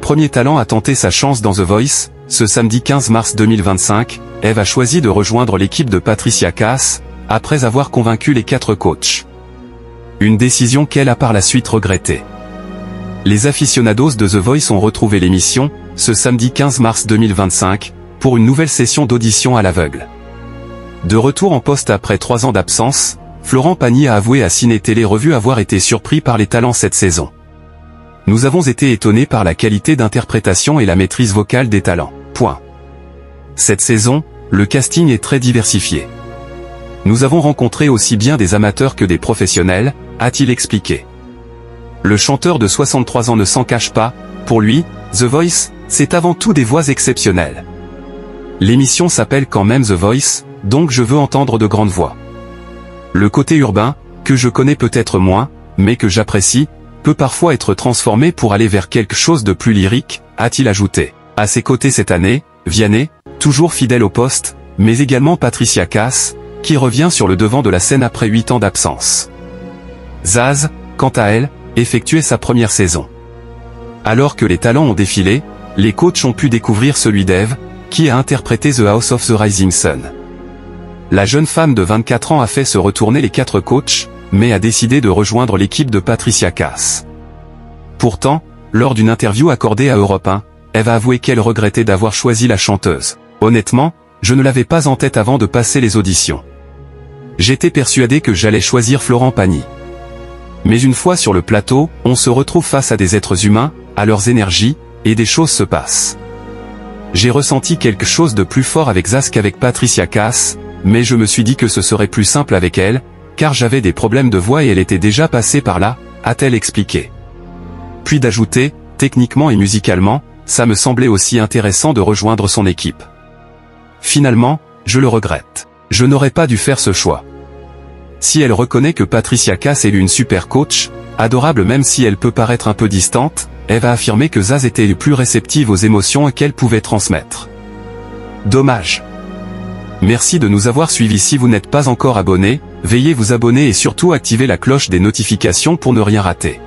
premier talent à tenter sa chance dans The Voice, ce samedi 15 mars 2025, Eve a choisi de rejoindre l'équipe de Patricia Cass, après avoir convaincu les 4 coachs. Une décision qu'elle a par la suite regrettée. Les aficionados de The Voice ont retrouvé l'émission, ce samedi 15 mars 2025, pour une nouvelle session d'audition à l'aveugle. De retour en poste après 3 ans d'absence, Florent Pagny a avoué à Ciné Télé Revue avoir été surpris par les talents cette saison. Nous avons été étonnés par la qualité d'interprétation et la maîtrise vocale des talents. Point. Cette saison, le casting est très diversifié. Nous avons rencontré aussi bien des amateurs que des professionnels, a-t-il expliqué. Le chanteur de 63 ans ne s'en cache pas, pour lui, The Voice, c'est avant tout des voix exceptionnelles. L'émission s'appelle quand même The Voice, donc je veux entendre de grandes voix. Le côté urbain, que je connais peut-être moins, mais que j'apprécie, peut parfois être transformé pour aller vers quelque chose de plus lyrique, a-t-il ajouté. À ses côtés cette année, Vianney, toujours fidèle au poste, mais également Patricia Cass, qui revient sur le devant de la scène après 8 ans d'absence. Zaz, quant à elle, effectuait sa première saison. Alors que les talents ont défilé, les coachs ont pu découvrir celui d'Eve, qui a interprété The House of the Rising Sun. La jeune femme de 24 ans a fait se retourner les 4 coachs, mais a décidé de rejoindre l'équipe de Patricia Cass. Pourtant, lors d'une interview accordée à Europe 1, Eve a avoué qu'elle regrettait d'avoir choisi la chanteuse. Honnêtement, je ne l'avais pas en tête avant de passer les auditions. J'étais persuadé que j'allais choisir Florent Pagny. Mais une fois sur le plateau, on se retrouve face à des êtres humains, à leurs énergies, et des choses se passent. J'ai ressenti quelque chose de plus fort avec Zaz qu'avec Patricia Cass, mais je me suis dit que ce serait plus simple avec elle, car j'avais des problèmes de voix et elle était déjà passée par là, a-t-elle expliqué. Puis d'ajouter, techniquement et musicalement, ça me semblait aussi intéressant de rejoindre son équipe. Finalement, je le regrette. Je n'aurais pas dû faire ce choix. Si elle reconnaît que Patricia Cass est une super coach, adorable même si elle peut paraître un peu distante, Eve a affirmé que Zaz était plus réceptive aux émotions qu'elle pouvait transmettre. Dommage. Merci de nous avoir suivis. Si vous n'êtes pas encore abonné, veuillez vous abonner et surtout activer la cloche des notifications pour ne rien rater.